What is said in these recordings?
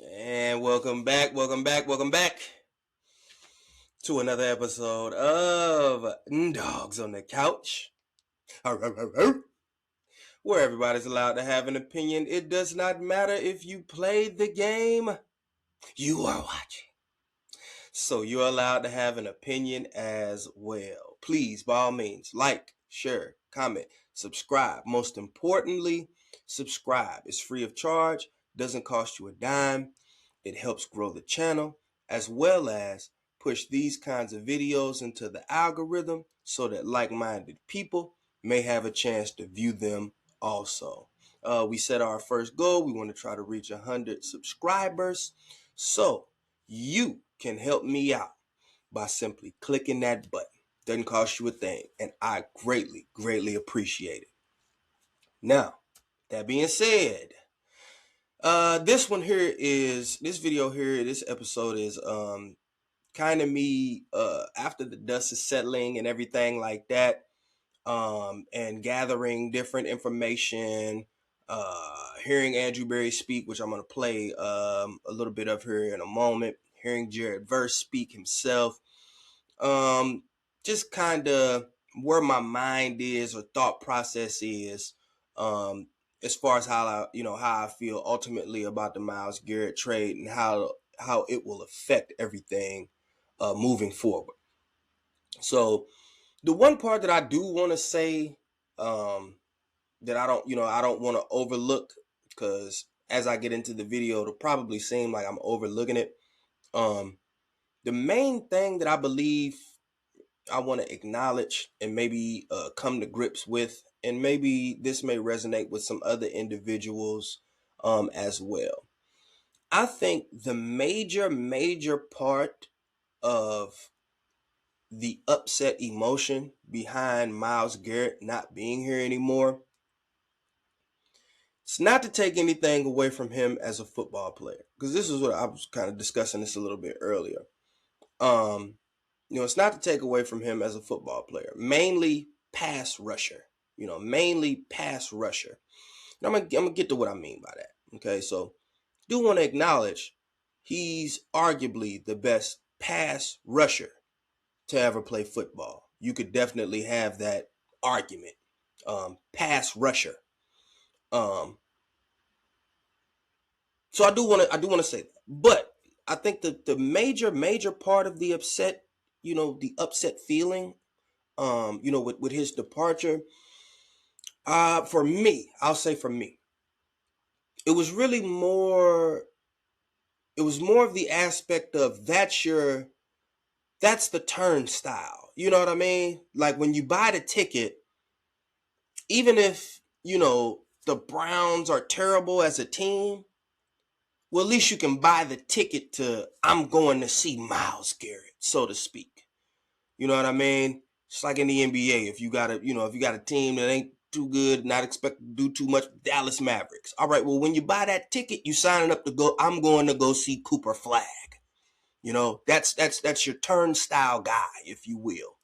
And welcome back to another episode of Dogs on the Couch, where everybody's allowed to have an opinion. It does not matter if you played the game, you are watching. So you're allowed to have an opinion as well. Please, by all means, like, share, comment, subscribe. Most importantly, subscribe. It's free of charge, doesn't cost you a dime. It helps grow the channel as well as push these kinds of videos into the algorithm so that like-minded people may have a chance to view them also. We set our first goal. We want to try to reach 100 subscribers. So you can help me out by simply clicking that button. Doesn't cost you a thing, and I greatly appreciate it. Now, that being said, this episode is kind of me after the dust is settling and everything like that, and gathering different information, hearing Andrew Berry speak, which I'm going to play a little bit of here in a moment, hearing Jared Verse speak himself, just kind of where my mind is or thought process is, as far as how I feel ultimately about the Myles Garrett trade and how it will affect everything moving forward. So the one part that I do want to say, that I don't want to overlook, because as I get into the video, it'll probably seem like I'm overlooking it. The main thing that I believe I want to acknowledge and maybe come to grips with, and maybe this may resonate with some other individuals as well. I think the major part of the upset emotion behind Myles Garrett not being here anymore, it's not to take anything away from him as a football player, because this is what I was kind of discussing this a little bit earlier. It's not to take away from him as a football player, mainly pass rusher. Mainly pass rusher. And I'm gonna get to what I mean by that. Okay, so do want to acknowledge he's arguably the best pass rusher to ever play football. You could definitely have that argument. Pass rusher. Um, so I do want to say that, but I think the major part of the upset, the upset feeling, with his departure, for me, I'll say for me, it was really more. It was more of the aspect of that's the turnstile. You know what I mean? Like when you buy the ticket, even if, the Browns are terrible as a team, well, at least you can buy the ticket to, I'm going to see Myles Garrett, so to speak. You know what I mean? It's like in the NBA. If you got a team that ain't too good, not expected to do too much, Dallas Mavericks. All right, well, when you buy that ticket, you signing up to go, I'm going to go see Cooper Flag. That's your turnstile guy, if you will.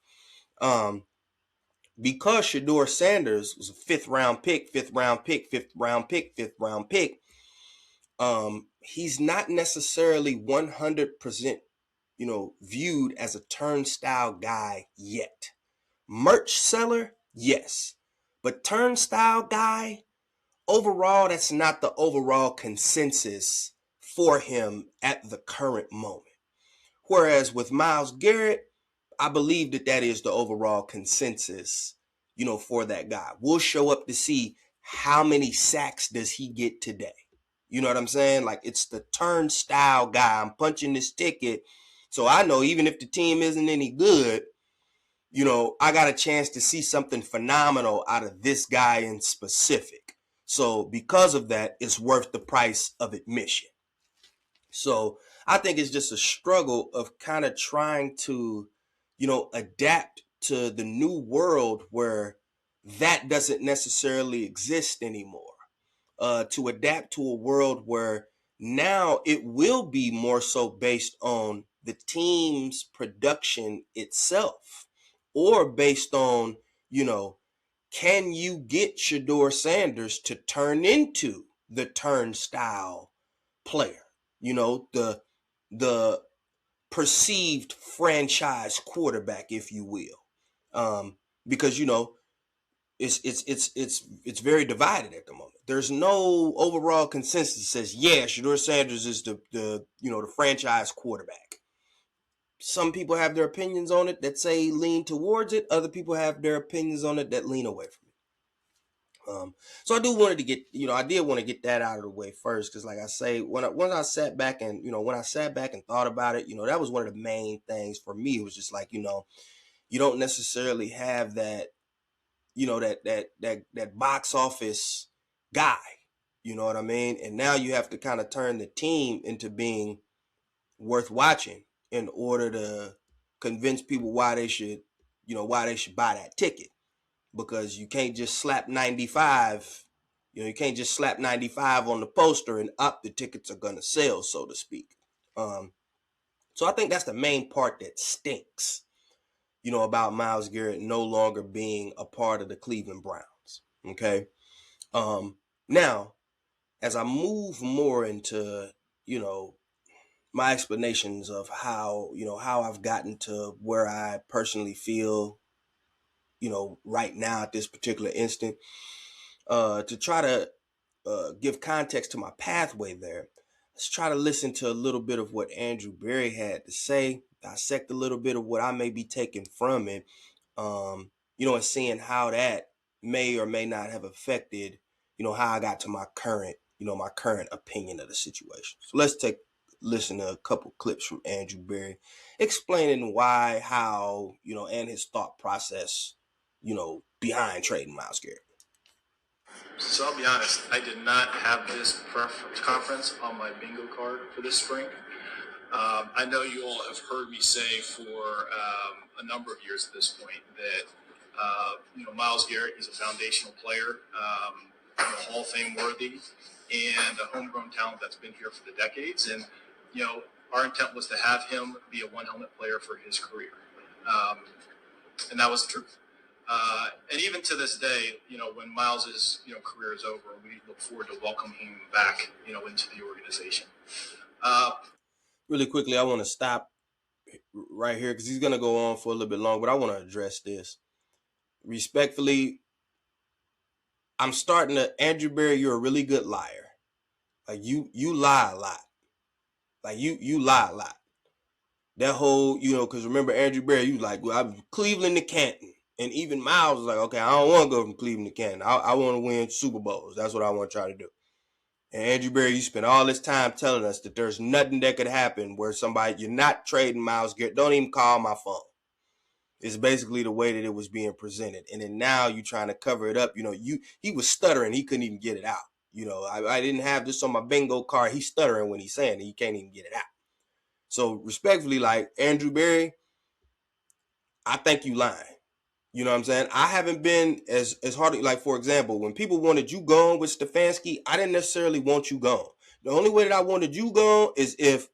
Because Shedeur Sanders was a fifth round pick, he's not necessarily 100%, viewed as a turnstile guy yet. Merch seller, yes. But turnstile guy, overall, that's not the overall consensus for him at the current moment. Whereas with Myles Garrett, I believe that is the overall consensus, for that guy. We'll show up to see how many sacks does he get today. You know what I'm saying? Like, it's the turnstile guy. I'm punching this ticket. So I know even if the team isn't any good, I got a chance to see something phenomenal out of this guy in specific. So because of that, it's worth the price of admission. So I think it's just a struggle of kind of trying to, adapt to the new world where that doesn't necessarily exist anymore. To adapt to a world where now it will be more so based on the team's production itself, or based on, can you get Shedeur Sanders to turn into the turnstile player? the perceived franchise quarterback, if you will, because it's very divided at the moment. There's no overall consensus that says, yeah, Shedeur Sanders is the franchise quarterback. Some people have their opinions on it that say lean towards it. Other people have their opinions on it that lean away from it. So I did want to get that out of the way first, because like I say, when I sat back and thought about it, that was one of the main things for me. It was just like, you don't necessarily have that, that box office guy, you know what I mean? And now you have to kind of turn the team into being worth watching in order to convince people why they should buy that ticket, because you can't just slap 95. You can't just slap 95 on the poster and up the tickets are gonna sell, so to speak. So I think that's the main part that stinks, about Myles Garrett no longer being a part of the Cleveland Browns. Okay. Now, as I move more into, my explanations of how I've gotten to where I personally feel, right now at this particular instant, to try to give context to my pathway there, let's try to listen to a little bit of what Andrew Berry had to say, dissect a little bit of what I may be taking from it, and seeing how that may or may not have affected, how I got to my current opinion of the situation. So let's listen to a couple clips from Andrew Berry explaining why, how, and his thought process, behind trading Myles Garrett. So I'll be honest, I did not have this conference on my bingo card for this spring. I know you all have heard me say for a number of years at this point that Myles Garrett is a foundational player, Hall of Fame worthy, and a homegrown talent that's been here for the decades. And our intent was to have him be a one helmet player for his career, and that was the truth. And even to this day, when Myles's career is over, we look forward to welcoming him back, into the organization. Really quickly, I want to stop right here because he's going to go on for a little bit long, but I want to address this respectfully. I'm starting to, Andrew Berry, you're a really good liar. Like you lie a lot. Like you lie a lot. That whole, because remember Andrew Berry, you like, well, I'm Cleveland to Canton. And even Myles was like, okay, I don't want to go from Cleveland to Canton. I want to win Super Bowls. That's what I want to try to do. And Andrew Berry, you spent all this time telling us that there's nothing that could happen where you're not trading Myles Garrett. Don't even call my phone. It's basically the way that it was being presented. And then now you're trying to cover it up. He was stuttering. He couldn't even get it out. I didn't have this on my bingo card. He's stuttering when he's saying it. He can't even get it out. So respectfully, like Andrew Berry, I think you lying. You know what I'm saying? I haven't been as hard. Like, for example, when people wanted you gone with Stefanski, I didn't necessarily want you gone. The only way that I wanted you gone is if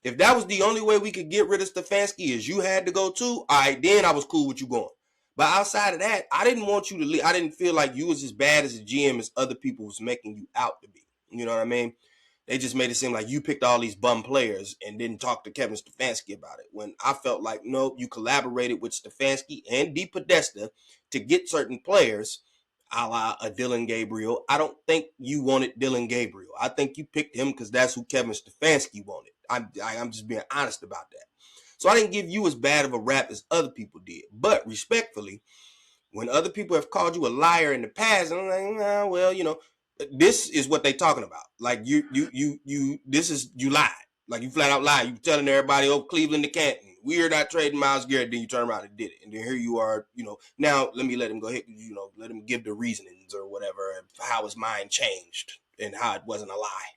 that was the only way we could get rid of Stefanski is you had to go too. All right, then I was cool with you going. But outside of that, I didn't want you to leave. I didn't feel like you was as bad as a GM as other people was making you out to be. You know what I mean? They just made it seem like you picked all these bum players and didn't talk to Kevin Stefanski about it. When I felt like, no, you collaborated with Stefanski and DePodesta to get certain players, a la a Dylan Gabriel. I don't think you wanted Dylan Gabriel. I think you picked him because that's who Kevin Stefanski wanted. I'm just being honest about that. So I didn't give you as bad of a rap as other people did. But respectfully, when other people have called you a liar in the past, I'm like, nah, well, this is what they talking about. Like you lied. Like you flat out lied. You telling everybody, oh, Cleveland to Canton, we're not trading Myles Garrett. Then you turn around and did it. And then here you are, now let him go ahead, let him give the reasonings or whatever, how his mind changed and how it wasn't a lie.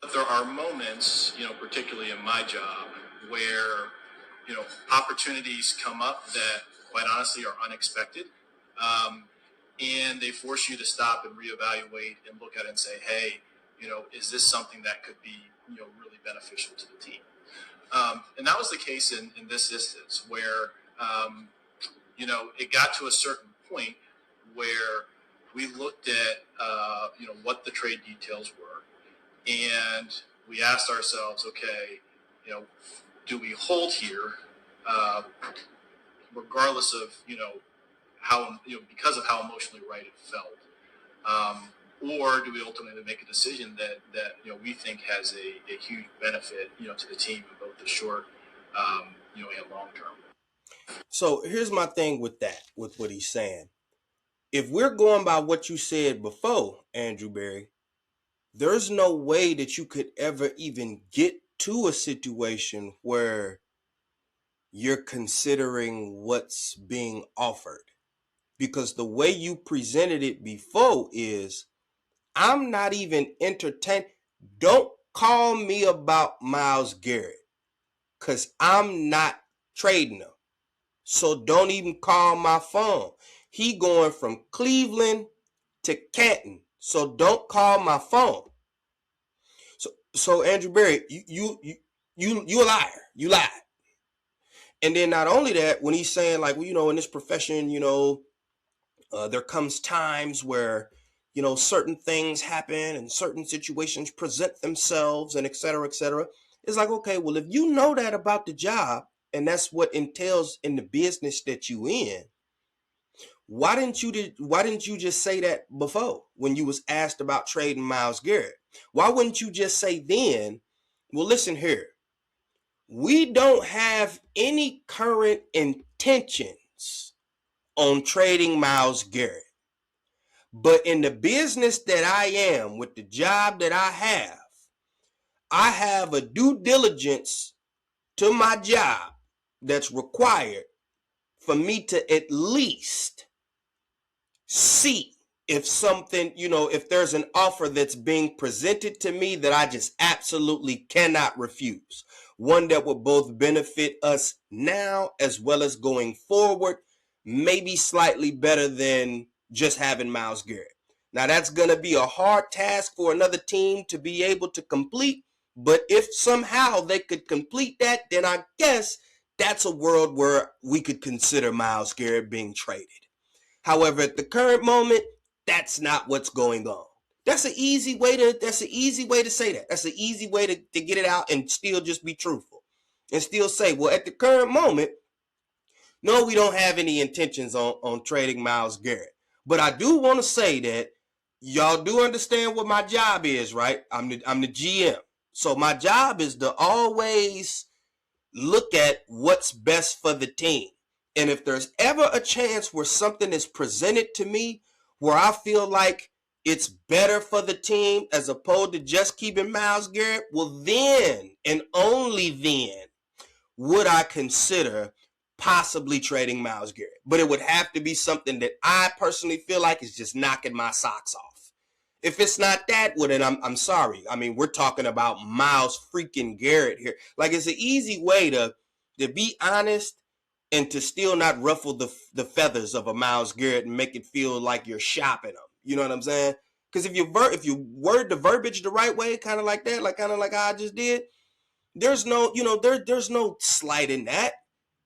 But there are moments, particularly in my job, where, opportunities come up that quite honestly are unexpected. And they force you to stop and reevaluate and look at it and say, hey, is this something that could be, really beneficial to the team? And that was the case in this instance where, it got to a certain point where we looked at, what the trade details were. And we asked ourselves, okay, do we hold here, regardless of, how, because of how emotionally right it felt? Or do we ultimately make a decision that we think has a huge benefit, to the team in both the short, and long term? So here's my thing with that, with what he's saying. If we're going by what you said before, Andrew Berry, there's no way that you could ever even get to a situation where you're considering what's being offered. Because the way you presented it before is, I'm not even entertained. Don't call me about Myles Garrett, because I'm not trading him. So don't even call my phone. He going from Cleveland to Canton. So don't call my phone. So Andrew Berry, you a liar. You lied. And then not only that, when he's saying like, well, in this profession, there comes times where, certain things happen and certain situations present themselves and et cetera, et cetera. It's like, okay, well, if you know that about the job and that's what entails in the business that you in, why didn't you just say that before when you was asked about trading Myles Garrett? Why wouldn't you just say then, well, listen here, we don't have any current intentions on trading Myles Garrett. But in the business that I am, with the job that I have a due diligence to my job that's required for me to at least see if something, if there's an offer that's being presented to me that I just absolutely cannot refuse. One that will both benefit us now as well as going forward, maybe slightly better than just having Myles Garrett. Now, that's going to be a hard task for another team to be able to complete, but if somehow they could complete that, then I guess that's a world where we could consider Myles Garrett being traded. However, at the current moment, that's not what's going on. That's an easy way to say that. That's an easy way to get it out and still just be truthful. And still say, well, at the current moment, no, we don't have any intentions on trading Myles Garrett. But I do want to say that y'all do understand what my job is, right? I'm the GM. So my job is to always look at what's best for the team. And if there's ever a chance where something is presented to me where I feel like it's better for the team as opposed to just keeping Myles Garrett, well, then and only then would I consider possibly trading Myles Garrett. But it would have to be something that I personally feel like is just knocking my socks off. If it's not that, well, then I'm sorry. I mean, we're talking about Myles freaking Garrett here. Like, it's an easy way to be honest and to still not ruffle the feathers of a Myles Garrett and make it feel like you're shopping them. You know what I'm saying? Because if you word the verbiage the right way, kind of like that, like kind of like I just did, there's no, there's no slight in that.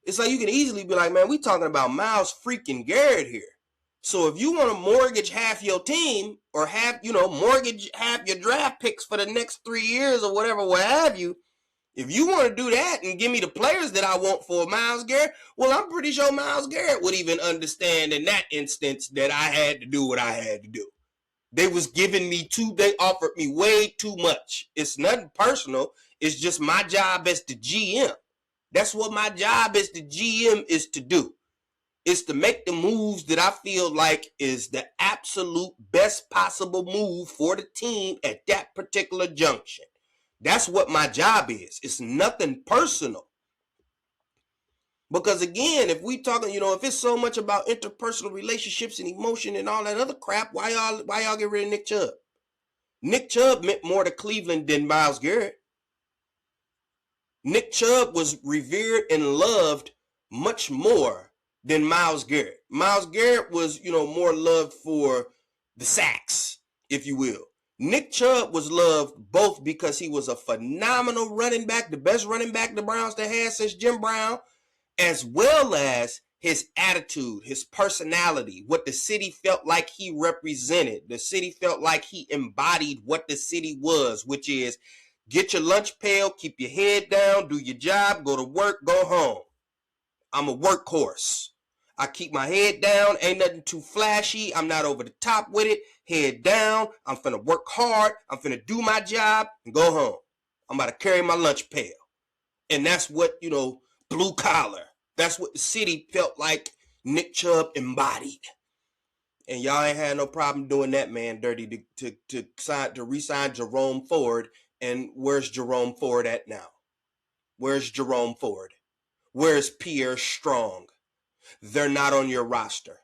It's like you can easily be like, man, we talking about Myles freaking Garrett here. So if you want to mortgage half your team or mortgage half your draft picks for the next 3 years or whatever, what have you, if you want to do that and give me the players that I want for Myles Garrett, well, I'm pretty sure Myles Garrett would even understand in that instance that I had to do what I had to do. They offered me way too much. It's nothing personal. It's just my job as the GM. That's what my job as the GM is to do. Is to make the moves that I feel like is the absolute best possible move for the team at that particular junction. That's what my job is. It's nothing personal. Because again, if we talking, if it's so much about interpersonal relationships and emotion and all that other crap, why y'all get rid of Nick Chubb? Nick Chubb meant more to Cleveland than Myles Garrett. Nick Chubb was revered and loved much more than Myles Garrett. Myles Garrett was, more loved for the sacks, if you will. Nick Chubb was loved both because he was a phenomenal running back, the best running back the Browns have had since Jim Brown, as well as his attitude, his personality, what the city felt like he represented. The city felt like he embodied what the city was, which is Get your lunch pail, keep your head down, do your job, go to work, go home. I'm a workhorse. I keep my head down, ain't nothing too flashy. I'm not over the top with it. Head down, I'm finna work hard, I'm finna do my job and go home. I'm about to carry my lunch pail. And that's what, blue collar. That's what the city felt like Nick Chubb embodied. And y'all ain't had no problem doing that man dirty to re-sign Jerome Ford. And where's Jerome Ford at now? Where's Jerome Ford? Where's Pierre Strong? They're not on your roster.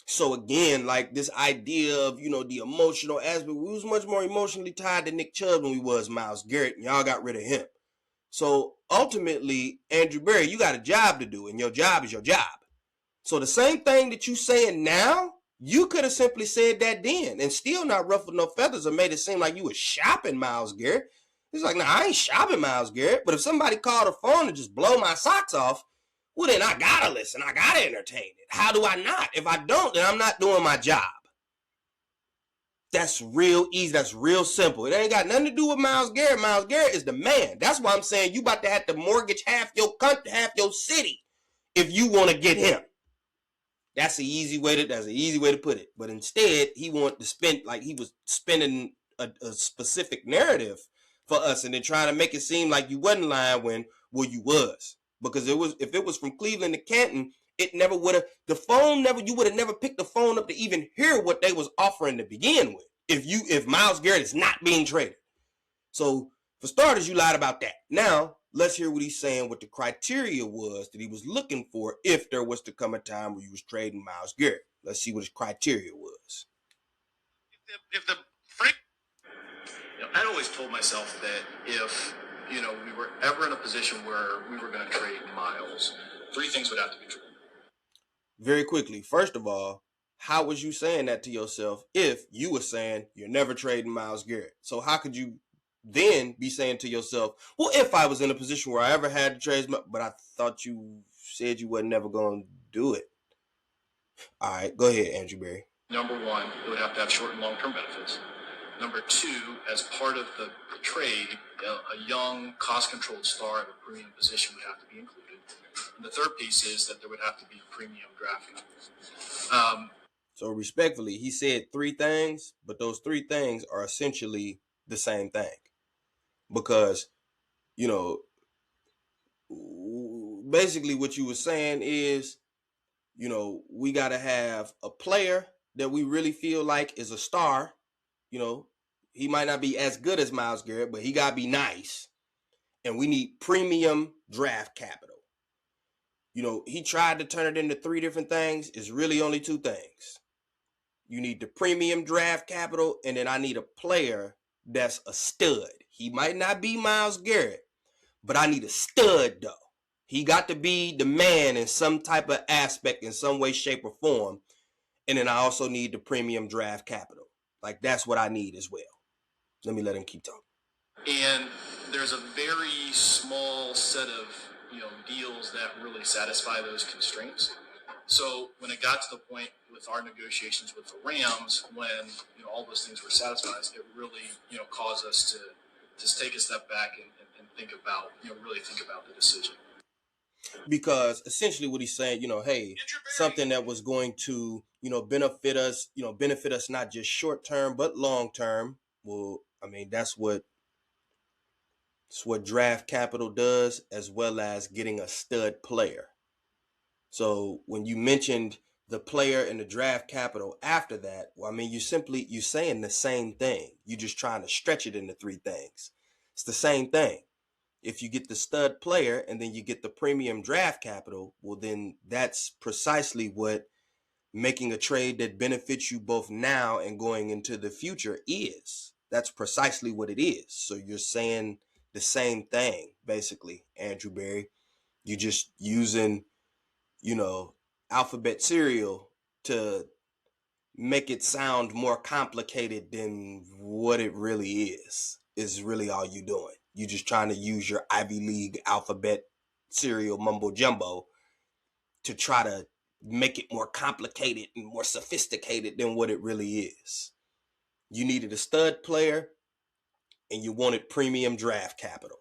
So again, like this idea of, the emotional aspect, we was much more emotionally tied to Nick Chubb than we was Myles Garrett, and y'all got rid of him. So ultimately, Andrew Berry, you got a job to do, and your job is your job. So the same thing that you saying now, you could have simply said that then and still not ruffled no feathers or made it seem like you was shopping Myles Garrett. It's like, I ain't shopping Myles Garrett, but if somebody called a phone and just blow my socks off, well, then I gotta listen. I gotta entertain it. How do I not? If I don't, then I'm not doing my job. That's real easy. That's real simple. It ain't got nothing to do with Myles Garrett. Myles Garrett is the man. That's why I'm saying you about to have to mortgage half your country, half your city, if you want to get him. That's an easy way to put it. But instead, he wanted to spend, like he was spinning a specific narrative for us and then trying to make it seem like you wasn't lying when, well, you was. Because if it was from Cleveland to Canton, it never would have, you would have never picked the phone up to even hear what they was offering to begin with. If Myles Garrett is not being traded. So for starters, you lied about that. Now, let's hear what he's saying, what the criteria was that he was looking for if there was to come a time where he was trading Myles Garrett. Let's see what his criteria was. I'd always told myself that if, we were ever in a position where we were going to trade Myles, three things would have to be true. Very quickly, first of all, how was you saying that to yourself if you were saying you're never trading Myles Garrett? So how could you then be saying to yourself, well, if I was in a position where I ever had to trade, but I thought you said you were never going to do it. All right, go ahead, Andrew Berry. Number one, it would have to have short and long-term benefits. Number two, as part of the trade, a young, cost-controlled star at a premium position would have to be included. And the third piece is that there would have to be a premium draft. So respectfully, he said three things, but those three things are essentially the same thing. Because, basically what you were saying is, we got to have a player that we really feel like is a star. He might not be as good as Myles Garrett, but he got to be nice. And we need premium draft capital. He tried to turn it into three different things. It's really only two things. You need the premium draft capital, and then I need a player that's a stud. He might not be Myles Garrett, but I need a stud, though. He got to be the man in some type of aspect, in some way, shape, or form. And then I also need the premium draft capital. Like, that's what I need as well. Let me let him keep talking. And there's a very small set of, deals that really satisfy those constraints. So when it got to the point with our negotiations with the Rams, when, all those things were satisfied, it really, caused us to just take a step back and think about, really think about the decision. Because essentially what he's saying, hey, something that was going to, benefit us not just short term, but long term. Well, I mean, that's what draft capital does, as well as getting a stud player. So when you mentioned the player and the draft capital after that, well, I mean, you're saying the same thing. You're just trying to stretch it into three things. It's the same thing. If you get the stud player and then you get the premium draft capital, well, then that's precisely what making a trade that benefits you both now and going into the future is. That's precisely what it is. So you're saying the same thing, basically, Andrew Berry. You're just using, alphabet cereal to make it sound more complicated than what it really is really all you're doing. You're just trying to use your Ivy League alphabet cereal mumbo jumbo to try to make it more complicated and more sophisticated than what it really is. You needed a stud player, and you wanted premium draft capital.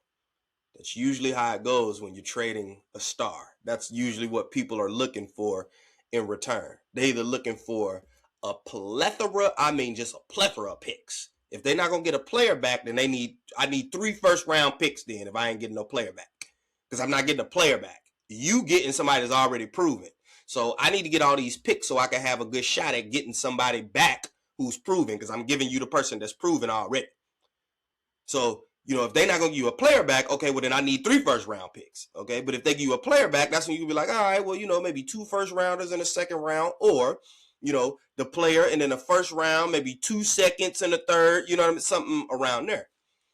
That's usually how it goes when you're trading a star. That's usually what people are looking for in return. They're either looking for a plethora, just a plethora of picks. If they're not gonna get a player back, then I need 3 first-round picks then if I ain't getting no player back. Because I'm not getting a player back. You getting somebody that's already proven. So I need to get all these picks so I can have a good shot at getting somebody back who's proven, because I'm giving you the person that's proven already. So, if they're not going to give you a player back, okay, well, then I need 3 first-round picks, okay? But if they give you a player back, that's when you can be like, all right, well, maybe 2 first-rounders in the second round, or, the player and then the first round, maybe 2 seconds in the third, something around there.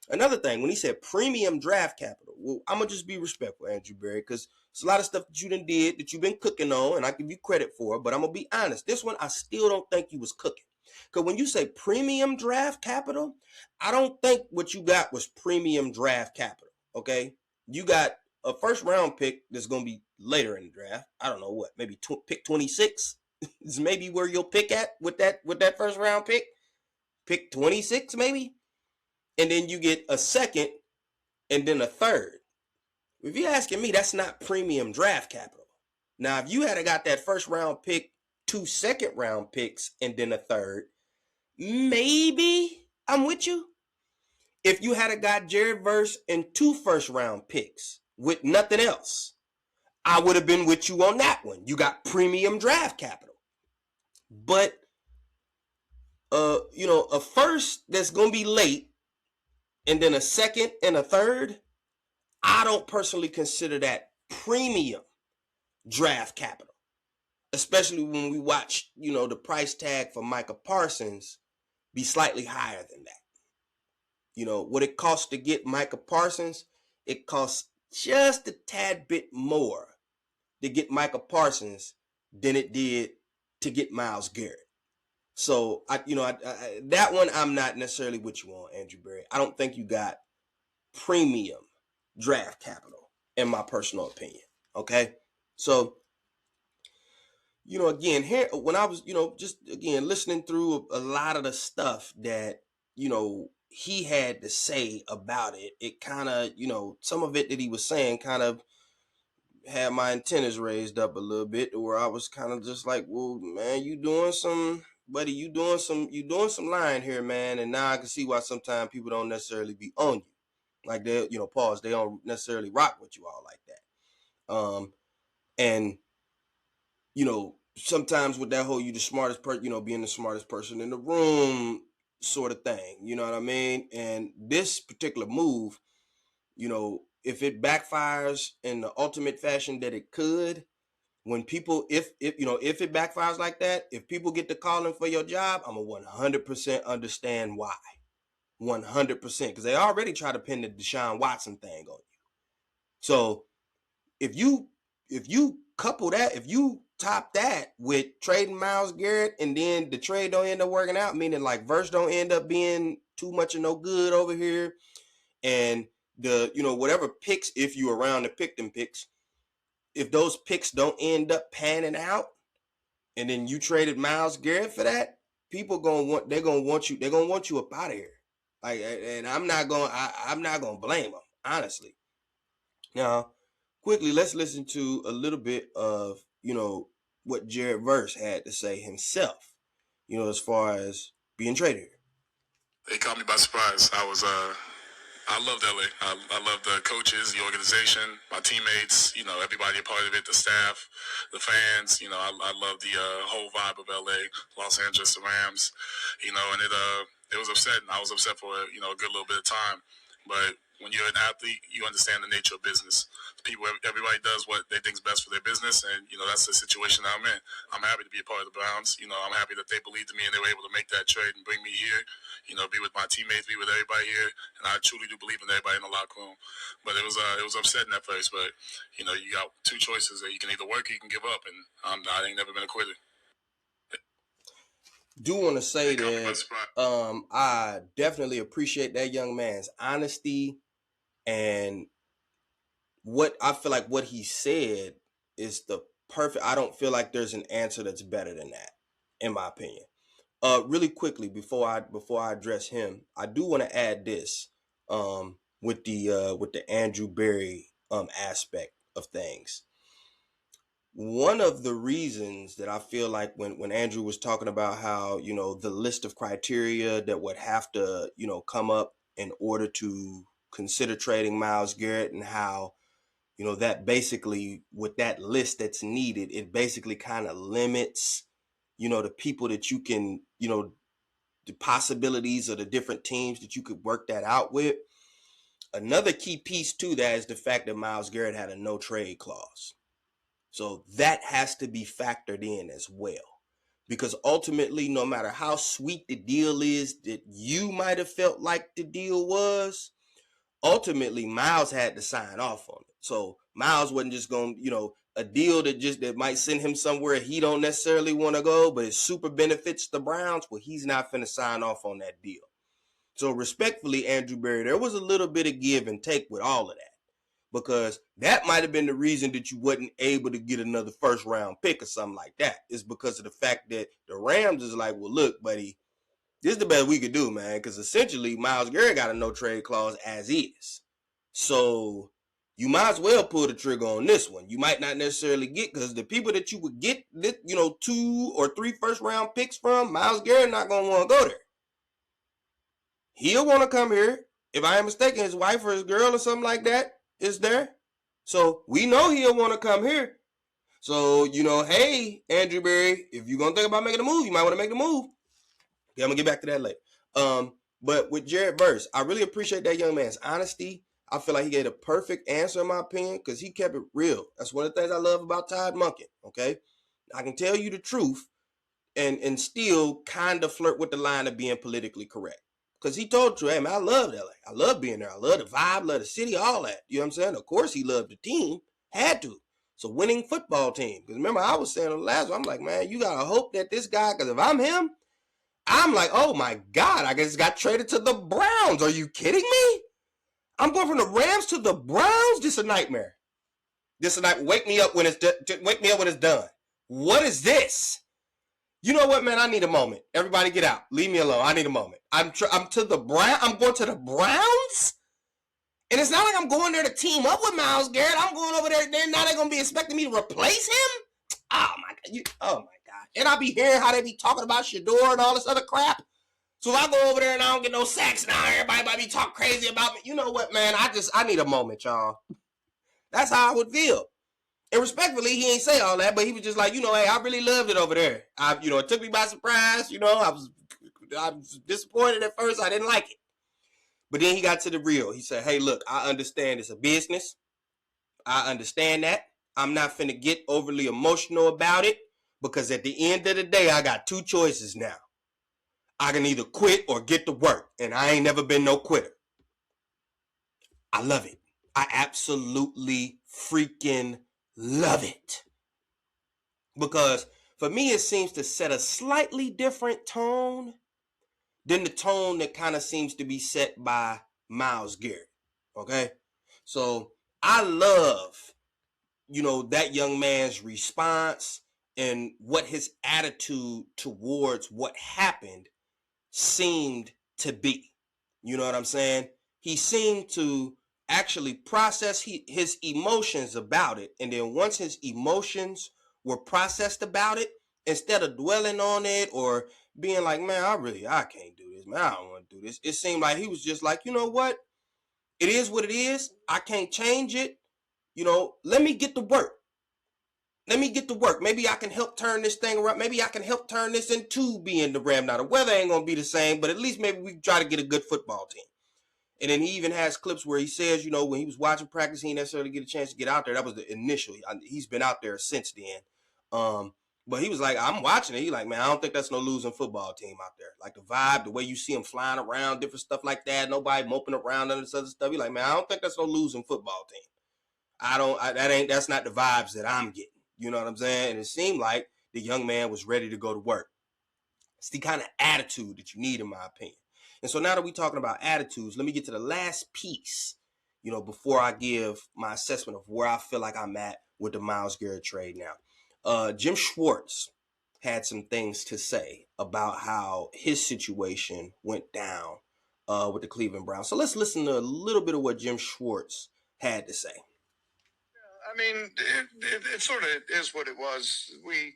Another thing, when he said premium draft capital, well, I'm going to just be respectful, Andrew Berry, because it's a lot of stuff that you done did that you've been cooking on, and I give you credit for, but I'm going to be honest. This one, I still don't think you was cooking. Because when you say premium draft capital, I don't think what you got was premium draft capital, okay? You got a first-round pick that's going to be later in the draft. I don't know what, maybe pick 26 is maybe where you'll pick at with that first-round pick. Pick 26 maybe? And then you get a second and then a third. If you're asking me, that's not premium draft capital. Now, if you had got that first round pick, 2 second round picks, and then a third, maybe I'm with you. If you had got Jared Verse and 2 first round picks with nothing else, I would have been with you on that one. You got premium draft capital. But, a first that's going to be late, and then a second and a third, I don't personally consider that premium draft capital, especially when we watch, the price tag for Micah Parsons be slightly higher than that. What it costs to get Micah Parsons, it costs just a tad bit more to get Micah Parsons than it did to get Myles Garrett. So, that one I'm not necessarily with you on, Andrew Berry. I don't think you got premium draft capital, in my personal opinion. Okay? So, again, here, when I was, just, again, listening through a lot of the stuff that, he had to say about it, it kind of, some of it that he was saying kind of had my antennas raised up a little bit, where I was kind of just like, well, man, you doing some lying here, man. And now I can see why sometimes people don't necessarily be on you. Like they, pause, they don't necessarily rock with you all like that. And, sometimes with that whole, you the smartest person, being the smartest person in the room sort of thing, you know what I mean? And this particular move, if it backfires in the ultimate fashion that it could, when people, if it backfires like that, if people get to calling for your job, I'm a 100% understand why. 100%, because they already try to pin the Deshaun Watson thing on you. So if you couple that, if you top that with trading Myles Garrett, and then the trade don't end up working out, meaning like Verse don't end up being too much of no good over here, and the whatever picks, if you around to pick them picks, if those picks don't end up panning out, and then you traded Myles Garrett for that, people they're gonna want you up out of here. Like, and I'm not gonna blame them, honestly. Now, quickly, let's listen to a little bit of what Jared Verse had to say himself, as far as being traded here. They caught me by surprise. I loved LA. I love the coaches, the organization, my teammates, everybody a part of it, the staff, the fans. I love the whole vibe of LA, Los Angeles, the Rams, and it was upsetting. I was upset for a good little bit of time. But when you're an athlete, you understand the nature of business. Everybody does what they think is best for their business, and that's the situation that I'm in. I'm happy to be a part of the Browns. I'm happy that they believed in me and they were able to make that trade and bring me here. Be with my teammates, be with everybody here, and I truly do believe in everybody in the locker room. But it was upsetting at first. But you got 2 choices: that you can either work or you can give up, and I ain't never been a quitter. Do want to say that I definitely appreciate that young man's honesty, and what I feel like what he said is the perfect. I don't feel like there's an answer that's better than that, in my opinion. Really quickly before I address him, I do want to add this. with the Andrew Berry aspect of things. One of the reasons that I feel like when Andrew was talking about how, the list of criteria that would have to, come up in order to consider trading Myles Garrett, and how, that basically with that list that's needed, it basically kind of limits, the people that you can, the possibilities of the different teams that you could work that out with. Another key piece to that is the fact that Myles Garrett had a no trade clause. So that has to be factored in as well. Because ultimately, no matter how sweet the deal is that you might have felt like the deal was, ultimately Myles had to sign off on it. So Myles wasn't just going, a deal that might send him somewhere he don't necessarily want to go, but it super benefits the Browns. Well, he's not finna sign off on that deal. So respectfully, Andrew Berry, there was a little bit of give and take with all of that, because that might have been the reason that you wasn't able to get another first round pick or something like that. It's because of the fact that the Rams is like, well, look, buddy, this is the best we could do, man, because essentially Myles Garrett got a no trade clause as is. So you might as well pull the trigger on this one. You might not necessarily get, because the people that you would get, 2 or 3 first round picks from, Myles Garrett not going to want to go there. He'll want to come here. If I am mistaken, his wife or his girl or something like that is there. So we know he'll want to come here. So, hey, Andrew Berry, if you're going to think about making a move, you might want to make the move. Yeah, I'm going to get back to that later. But with Jared Verse, I really appreciate that young man's honesty. I feel like he gave a perfect answer, in my opinion, because he kept it real. That's one of the things I love about Todd Monken, okay? I can tell you the truth and still kind of flirt with the line of being politically correct. Because he told you, hey, man, I love LA. I love being there. I love the vibe, love the city, all that. You know what I'm saying? Of course, he loved the team. Had to. It's a winning football team. Because remember, I was saying on the last one, I'm like, man, you got to hope that this guy, because if I'm him, I'm like, oh, my God, I just got traded to the Browns. Are you kidding me? I'm going from the Rams to the Browns? This is a nightmare. This is a nightmare. Wake me up when it's done. What is this? You know what, man? I need a moment. Everybody get out. Leave me alone. I need a moment. I'm to the Brown. I'm going to the Browns? And it's not like I'm going there to team up with Myles Garrett. I'm going over there. Now they're going to be expecting me to replace him? Oh, my God. Oh, my God. And I'll be hearing how they be talking about Shador and all this other crap. So if I go over there and I don't get no sacks now, everybody might be talking crazy about me. You know what, man? I need a moment, y'all. That's how I would feel. And respectfully, he ain't say all that, but he was just like, hey, I really loved it over there. It took me by surprise. I was disappointed at first. I didn't like it. But then he got to the real. He said, hey, look, I understand it's a business. I understand that. I'm not finna get overly emotional about it, because at the end of the day, I got 2 choices now. I can either quit or get to work, and I ain't never been no quitter. I love it. I absolutely freaking love it. Because for me, it seems to set a slightly different tone than the tone that kind of seems to be set by Myles Garrett. Okay? So I love, that young man's response and what his attitude towards what happened seemed to be. You know what I'm saying? He seemed to actually process his emotions about it. And then once his emotions were processed about it, instead of dwelling on it or being like, man, I can't do this, man, I don't want to do this. It seemed like he was just like, you know what? It is what it is. I can't change it. Let me get to work. Maybe I can help turn this thing around. Maybe I can help turn this into being the Ram. Now, the weather ain't going to be the same, but at least maybe we try to get a good football team. And then he even has clips where he says, when he was watching practice, he didn't necessarily get a chance to get out there. That was the initial. He's been out there since then. But he was like, I'm watching it. He's like, man, I don't think that's no losing football team out there. Like the vibe, the way you see him flying around, different stuff like that. Nobody moping around and this other stuff. He's like, man, I don't think that's no losing football team. That's not the vibes that I'm getting. You know what I'm saying? And it seemed like the young man was ready to go to work. It's the kind of attitude that you need, in my opinion. And so now that we're talking about attitudes, let me get to the last piece, before I give my assessment of where I feel like I'm at with the Myles Garrett trade now. Jim Schwartz had some things to say about how his situation went down with the Cleveland Browns. So let's listen to a little bit of what Jim Schwartz had to say. I mean, it sort of is what it was. We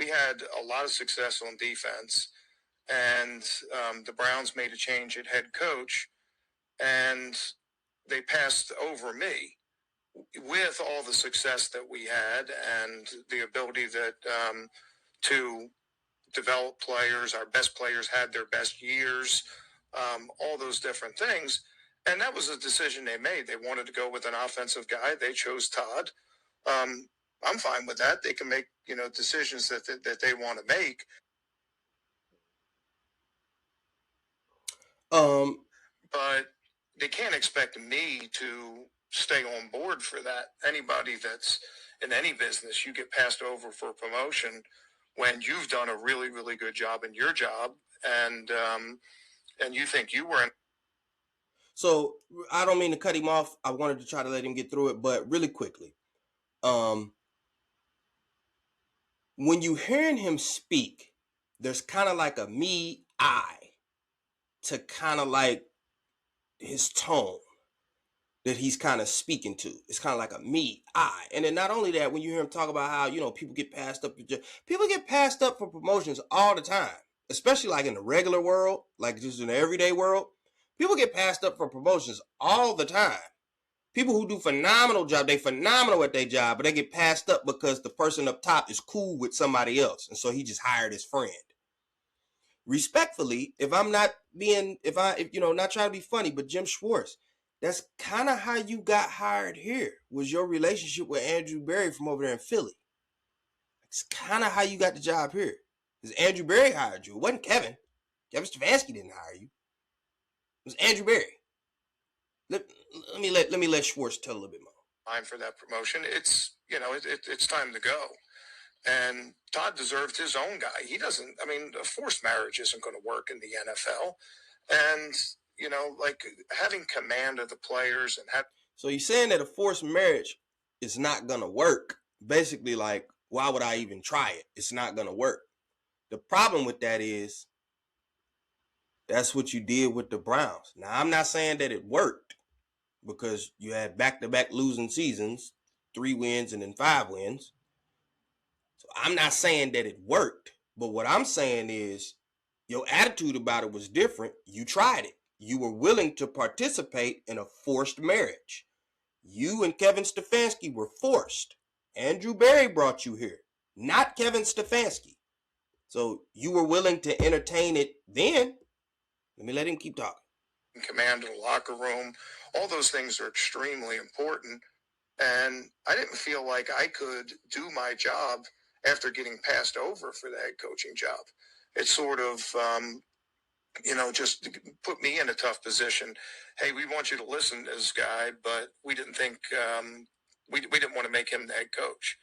had a lot of success on defense, and the Browns made a change at head coach, and they passed over me with all the success that we had and the ability that to develop players. Our best players had their best years, all those different things. And that was a decision they made. They wanted to go with an offensive guy. They chose Todd. I'm fine with that. They can make, decisions that they want to make. But they can't expect me to stay on board for that. Anybody that's in any business, you get passed over for a promotion when you've done a really, really good job in your job, and you think you were. So I don't mean to cut him off. I wanted to try to let him get through it, but really quickly, when you hearing him speak, there's kind of like a me, I, to kind of like his tone that he's kind of speaking to. It's kind of like a me, I. And then not only that, when you hear him talk about how, people get passed up, people get passed up for promotions all the time, especially like in the regular world, like just in the everyday world. People get passed up for promotions all the time. People who do phenomenal job, they phenomenal at their job, but they get passed up because the person up top is cool with somebody else. And so he just hired his friend. Respectfully, if I'm not being, not trying to be funny, but Jim Schwartz, that's kind of how you got hired here, was your relationship with Andrew Berry from over there in Philly. It's kind of how you got the job here. Because Andrew Berry hired you. It wasn't Kevin. Kevin Stefanski didn't hire you. It was Andrew Berry. Let me let Schwartz tell a little bit more. Time for that promotion. It's it's time to go. And Todd deserved his own guy. He doesn't. I mean, a forced marriage isn't going to work in the NFL. And like having command of the players and have. So he's saying that a forced marriage is not going to work. Basically, like, why would I even try it? It's not going to work. The problem with that is that's what you did with the Browns. Now, I'm not saying that it worked because you had back-to-back losing seasons, 3 wins and then 5 wins. So I'm not saying that it worked. But what I'm saying is your attitude about it was different. You tried it. You were willing to participate in a forced marriage. You and Kevin Stefanski were forced. Andrew Berry brought you here, not Kevin Stefanski. So you were willing to entertain it then. Let me let him keep talking. Command of the locker room, all those things are extremely important. And I didn't feel like I could do my job after getting passed over for the head coaching job. It sort of, just put me in a tough position. Hey, we want you to listen to this guy, but we didn't think, we didn't want to make him the head coach.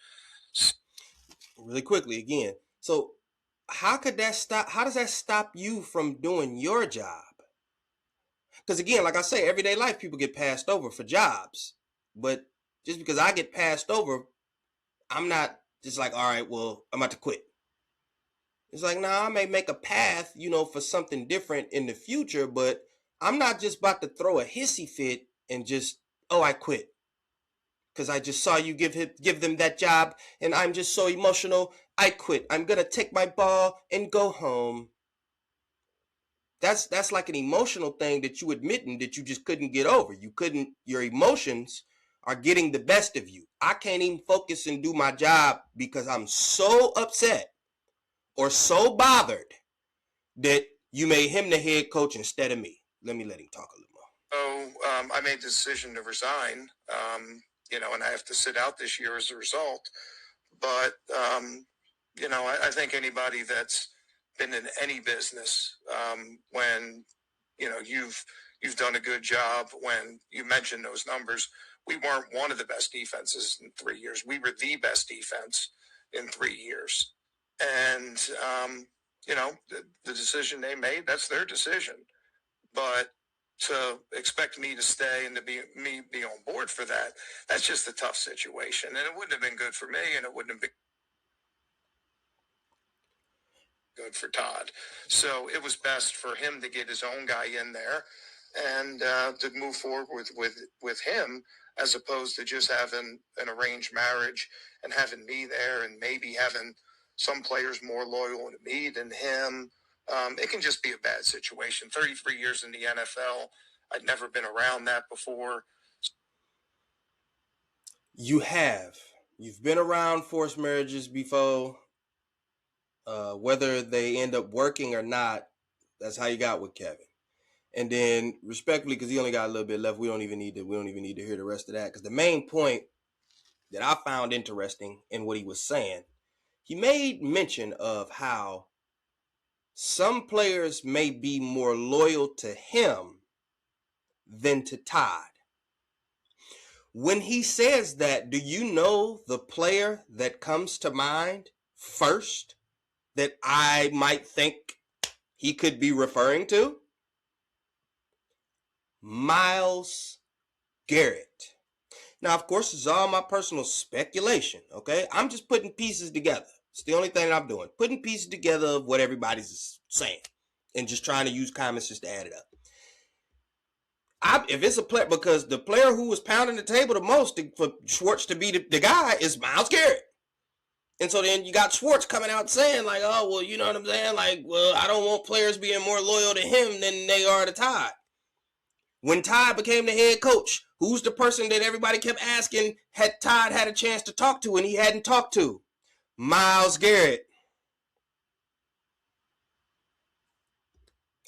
Really quickly again. So how could that stop? How does that stop you from doing your job? Because again, like I say, everyday life, people get passed over for jobs. But just because I get passed over, I'm not just like, all right, well, I'm about to quit. It's like, I may make a path, for something different in the future, but I'm not just about to throw a hissy fit and just, I quit. Because I just saw you give them that job, and I'm just so emotional, I quit. I'm going to take my ball and go home. That's like an emotional thing that you admitting that you just couldn't get over. Your emotions are getting the best of you. I can't even focus and do my job because I'm so upset or so bothered that you made him the head coach instead of me. Let him talk a little more. So I made the decision to resign, and I have to sit out this year as a result. But, I think anybody that's been in any business, when, you've done a good job, when you mentioned those numbers, we weren't one of the best defenses in 3 years. We were the best defense in 3 years. And, the decision they made, that's their decision. But to expect me to stay and to be on board for that, that's just a tough situation. And it wouldn't have been good for me, and it wouldn't have been. good for Todd. So it was best for him to get his own guy in there and to move forward with him, as opposed to just having an arranged marriage and having me there and maybe having some players more loyal to me than him. It can just be a bad situation. 33 years in the NFL. I'd never been around that before. You've been around forced marriages before. Whether they end up working or not, that's how you got with Kevin. And then, respectfully, because he only got a little bit left, we don't even need to hear the rest of that. Because the main point that I found interesting in what he was saying, he made mention of how some players may be more loyal to him than to Todd. When he says that, do you know the player that comes to mind first that I might think he could be referring to? Myles Garrett. Now, of course, this is all my personal speculation, okay? I'm just putting pieces together. It's the only thing that I'm doing. Putting pieces together of what everybody's saying and just trying to use comments just to add it up. If it's a player, because the player who was pounding the table the most for Schwartz to be the guy is Myles Garrett. And so then you got Schwartz coming out saying like, oh, well, you know what I'm saying? Like, well, I don't want players being more loyal to him than they are to Todd. When Todd became the head coach, who's the person that everybody kept asking had Todd had a chance to talk to and he hadn't talked to? Myles Garrett.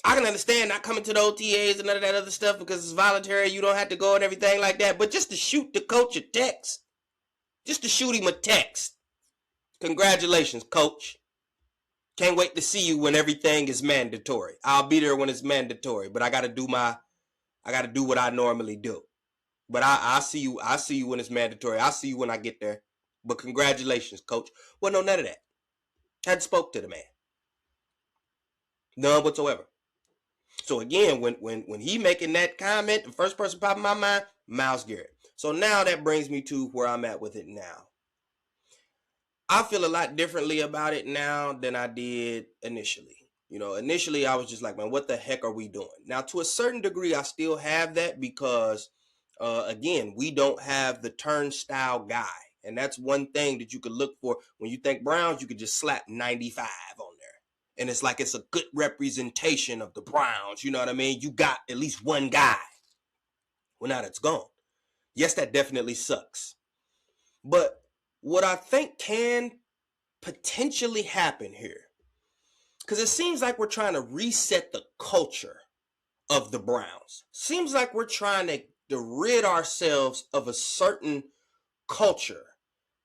I can understand not coming to the OTAs and none of that other stuff because it's voluntary. You don't have to go and everything like that. But just to shoot the coach a text, just to shoot him a text. Congratulations, coach. Can't wait to see you when everything is mandatory. I'll be there when it's mandatory, but I got to do what I normally do. But I see you. I see you when it's mandatory. I'll see you when I get there. But congratulations, coach. Well, no, none of that. Hadn't spoke to the man. None whatsoever. So again, when he making that comment, the first person popping in my mind, Myles Garrett. So now that brings me to where I'm at with it now. I feel a lot differently about it now than I did initially. You know, initially I was just like, man, what the heck are we doing? Now, to a certain degree, I still have that because, again, we don't have the turnstile guy. And that's one thing that you could look for. When you think Browns, you could just slap 95 on there. And it's like it's a good representation of the Browns. You know what I mean? You got at least one guy. Well, now that's gone. Yes, that definitely sucks. But what I think can potentially happen here, because it seems like we're trying to reset the culture of the Browns. Seems like we're trying to rid ourselves of a certain culture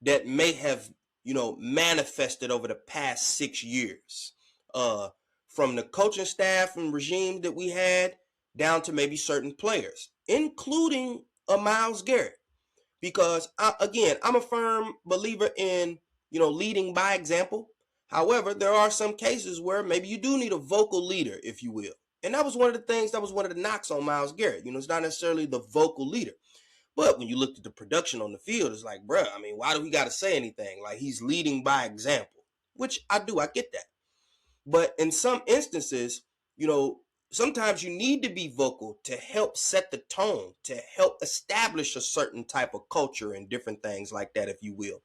that may have, manifested over the past 6 years. From the coaching staff and regime that we had down to maybe certain players, including a Myles Garrett. Because, I'm a firm believer in, leading by example. However, there are some cases where maybe you do need a vocal leader, if you will. And that was one of the things, that was one of the knocks on Myles Garrett. It's not necessarily the vocal leader. But when you looked at the production on the field, it's like, bruh, why do we got to say anything? Like, he's leading by example, which I get that. But in some instances, sometimes you need to be vocal to help set the tone, to help establish a certain type of culture and different things like that, if you will.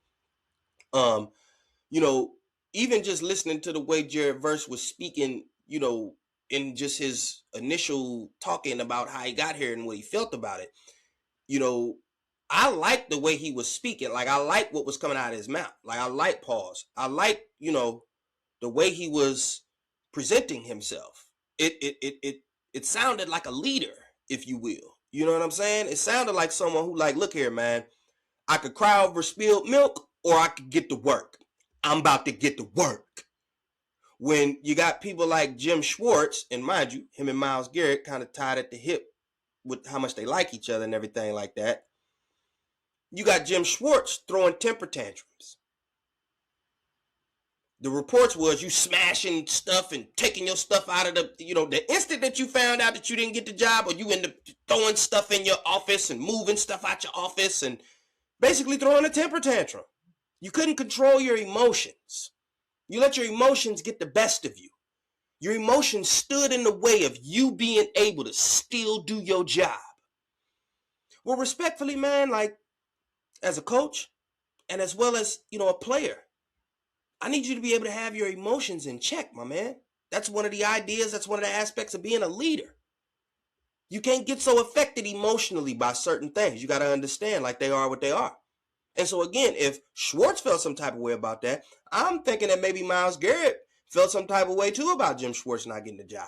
Even just listening to the way Jared Verse was speaking, in just his initial talking about how he got here and what he felt about it, I like the way he was speaking. Like, I like what was coming out of his mouth. Like, I like pause. I like, the way he was presenting himself. It sounded like a leader, if you will. You know what I'm saying? It sounded like someone who, like, look here, man, I could cry over spilled milk or I could get to work. I'm about to get to work. When you got people like Jim Schwartz, and mind you, him and Myles Garrett kind of tied at the hip with how much they like each other and everything like that. You got Jim Schwartz throwing temper tantrums. The reports was you smashing stuff and taking your stuff out of the instant that you found out that you didn't get the job, or you end up throwing stuff in your office and moving stuff out your office and basically throwing a temper tantrum. You couldn't control your emotions. You let your emotions get the best of you. Your emotions stood in the way of you being able to still do your job. Well, respectfully, man, like as a coach and as well as, a player, I need you to be able to have your emotions in check, my man. That's one of the ideas, that's one of the aspects of being a leader. You can't get so affected emotionally by certain things. You got to understand like they are what they are. And so again, if Schwartz felt some type of way about that, I'm thinking that maybe Myles Garrett felt some type of way too about Jim Schwartz not getting the job.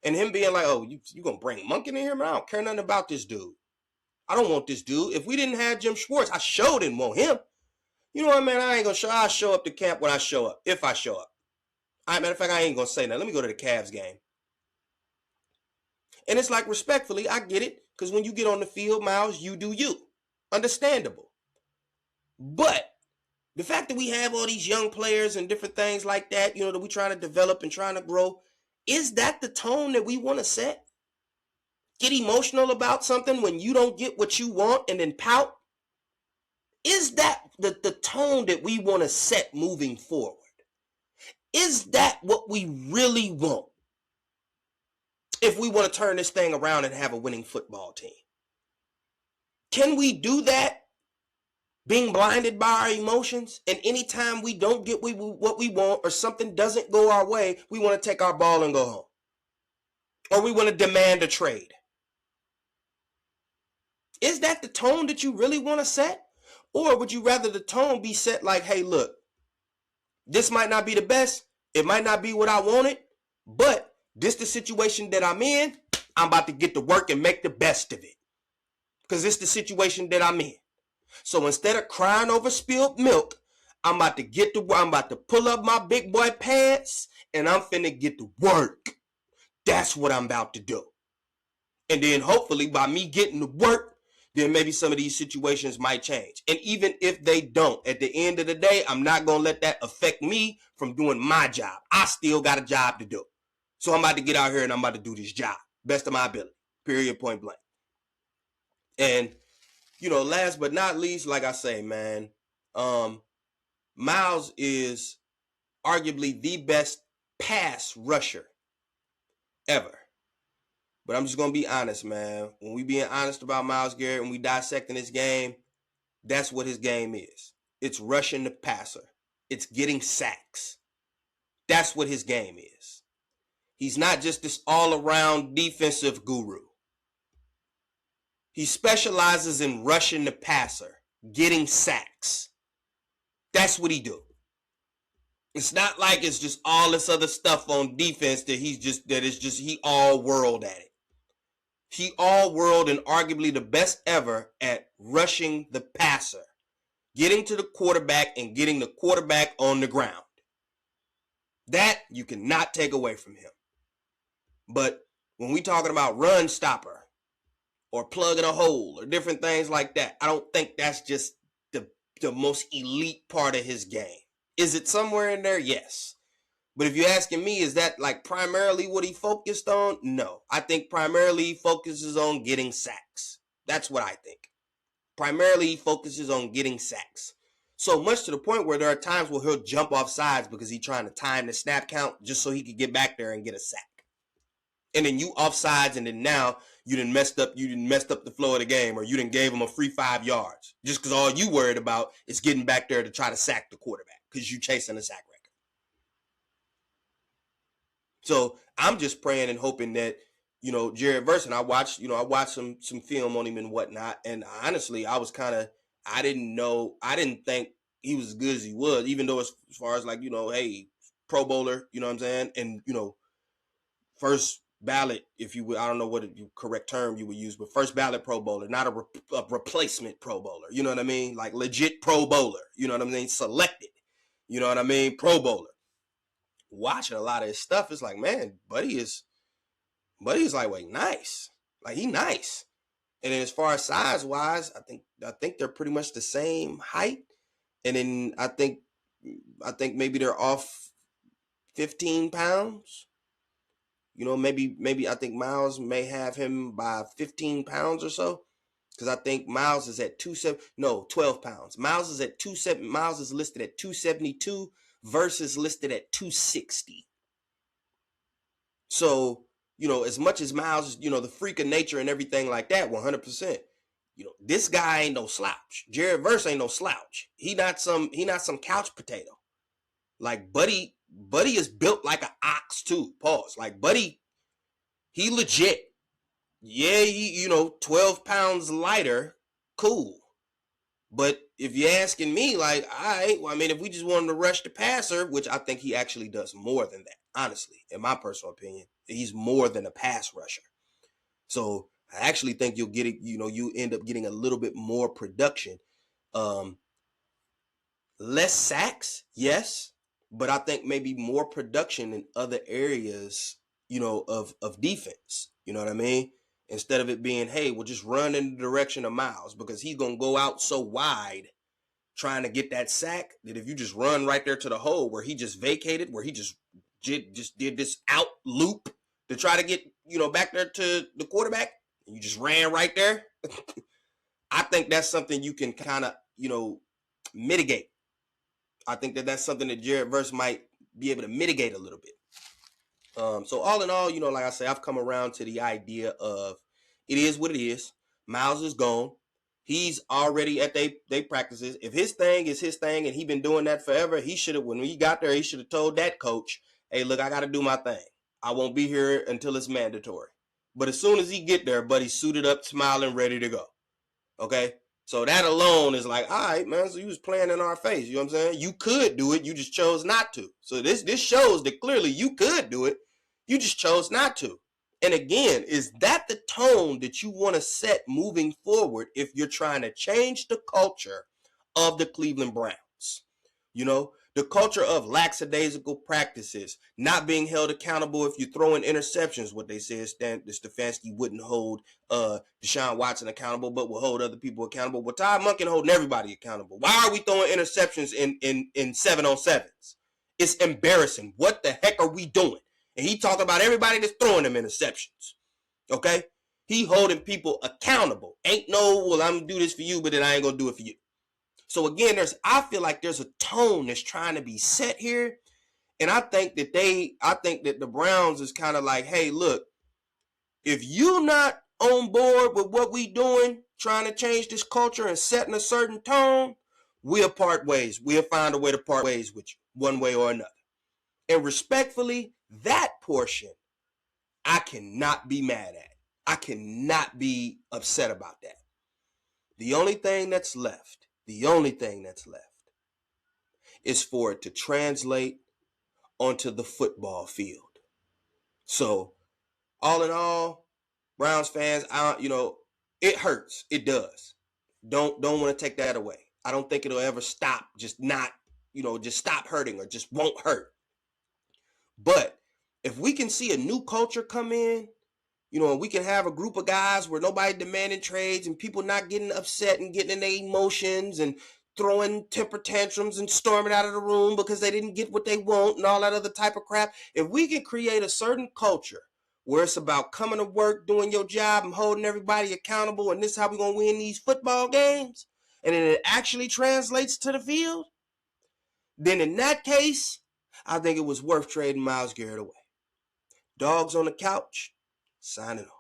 And him being like, oh, you going to bring Monk in here, man? I don't care nothing about this dude. I don't want this dude. If we didn't have Jim Schwartz, I sure didn't want him. You know what, man? I ain't going to show. I'll show up to camp when I show up, if I show up. Matter of fact, I ain't going to say that. Let me go to the Cavs game. And it's like, respectfully, I get it. Because when you get on the field, Myles, you do you. Understandable. But the fact that we have all these young players and different things like that, that we trying to develop and trying to grow, is that the tone that we want to set? Get emotional about something when you don't get what you want and then pout? Is that the tone that we want to set moving forward? Is that what we really want? If we want to turn this thing around and have a winning football team. Can we do that being blinded by our emotions? And anytime we don't get what we want or something doesn't go our way, we want to take our ball and go home. Or we want to demand a trade. Is that the tone that you really want to set? Or would you rather the tone be set like, hey, look, this might not be the best. It might not be what I wanted, but this the situation that I'm in. I'm about to get to work and make the best of it. Because it's the situation that I'm in. So instead of crying over spilled milk, I'm about to pull up my big boy pants and I'm finna get to work. That's what I'm about to do. And then hopefully by me getting to work, then maybe some of these situations might change. And even if they don't, at the end of the day, I'm not going to let that affect me from doing my job. I still got a job to do. So I'm about to get out here and I'm about to do this job. Best of my ability. Period, point blank. And, last but not least, like I say, man, Myles is arguably the best pass rusher ever. But I'm just going to be honest, man. When we being honest about Myles Garrett and we dissecting his game, that's what his game is. It's rushing the passer. It's getting sacks. That's what his game is. He's not just this all-around defensive guru. He specializes in rushing the passer, getting sacks. That's what he do. It's not like it's just all this other stuff on defense that he all world at it. He all world and arguably the best ever at rushing the passer, getting to the quarterback and getting the quarterback on the ground. That you cannot take away from him. But when we talking about run stopper or plugging a hole or different things like that, I don't think that's just the most elite part of his game. Is it somewhere in there? Yes. But if you're asking me, is that like primarily what he focused on? No. I think primarily he focuses on getting sacks. That's what I think. Primarily he focuses on getting sacks. So much to the point where there are times where he'll jump off sides because he's trying to time the snap count just so he could get back there and get a sack. And then you off sides and then now you done messed up the flow of the game or you done gave him a free 5 yards just because all you worried about is getting back there to try to sack the quarterback because you chasing a sack record. So I'm just praying and hoping that, Jared Verse, and I watched some film on him and whatnot. And honestly, I didn't think he was as good as he was, even though as far as like, hey, Pro Bowler, you know what I'm saying? And, first ballot, if you would, I don't know what the correct term you would use, but first ballot Pro Bowler, not a replacement Pro Bowler. You know what I mean? Like legit Pro Bowler. You know what I mean? Selected. You know what I mean? Pro Bowler. Watching a lot of his stuff, it's like, man, buddy is like, wait, nice. Like he nice. And then as far as size wise, I think they're pretty much the same height. And then I think maybe they're off 15 pounds. Maybe I think Myles may have him by 15 pounds or so. Because I think Myles is at 12 pounds. Myles is listed at 272 versus listed at 260. So, as much as Myles is, the freak of nature and everything like that, 100%. This guy ain't no slouch. Jared Verse ain't no slouch. He not some couch potato. Like Buddy is built like an ox too. Pause. Like Buddy, he legit. Yeah, he 12 pounds lighter. Cool. But if you're asking me, like, all right, well, I mean, if we just wanted to rush the passer, which I think he actually does more than that, honestly, in my personal opinion, he's more than a pass rusher. So I actually think you'll get it, you end up getting a little bit more production. Less sacks, yes, but I think maybe more production in other areas, of defense. You know what I mean? Instead of it being, hey, we'll just run in the direction of Myles, because he's going to go out so wide trying to get that sack that if you just run right there to the hole where he just vacated, where he just did this out loop to try to get, back there to the quarterback, and you just ran right there. I think that's something you can kind of, mitigate. I think that's something that Jared Verse might be able to mitigate a little bit. So all in all, like I say, I've come around to the idea of it is what it is. Myles is gone. He's already at they practices. If his thing is his thing and he been doing that forever, he should have, when he got there, he should have told that coach, hey, look, I got to do my thing. I won't be here until it's mandatory. But as soon as he get there, buddy's suited up, smiling, ready to go. Okay? So that alone is like, all right, man, so you was playing in our face. You know what I'm saying? You could do it. You just chose not to. So this shows that clearly you could do it. You just chose not to. And again, is that the tone that you want to set moving forward if you're trying to change the culture of the Cleveland Browns? The culture of lackadaisical practices, not being held accountable if you throw in interceptions. What they said, Stefanski wouldn't hold Deshaun Watson accountable, but will hold other people accountable. Well, Todd Monken holding everybody accountable. Why are we throwing interceptions in 7-on-7s? It's embarrassing. What the heck are we doing? And he talking about everybody that's throwing them interceptions. Okay? He holding people accountable. Ain't no, well, I'm going to do this for you, but then I ain't going to do it for you. So again, I feel like there's a tone that's trying to be set here. And I think that the Browns is kind of like, hey, look, if you're not on board with what we doing, trying to change this culture and setting a certain tone, we'll part ways. We'll find a way to part ways with you, one way or another. And respectfully, that portion, I cannot be mad at. I cannot be upset about that. The only thing that's left is for it to translate onto the football field. So, all in all, Browns fans, it hurts. It does. Don't want to take that away. I don't think it'll ever stop. Just stop hurting or just won't hurt. But if we can see a new culture come in, and we can have a group of guys where nobody demanding trades and people not getting upset and getting in their emotions and throwing temper tantrums and storming out of the room because they didn't get what they want and all that other type of crap. If we can create a certain culture where it's about coming to work, doing your job, and holding everybody accountable, and this is how we're going to win these football games, and then it actually translates to the field, then in that case, I think it was worth trading Myles Garrett away. Dogs on the couch, signing off.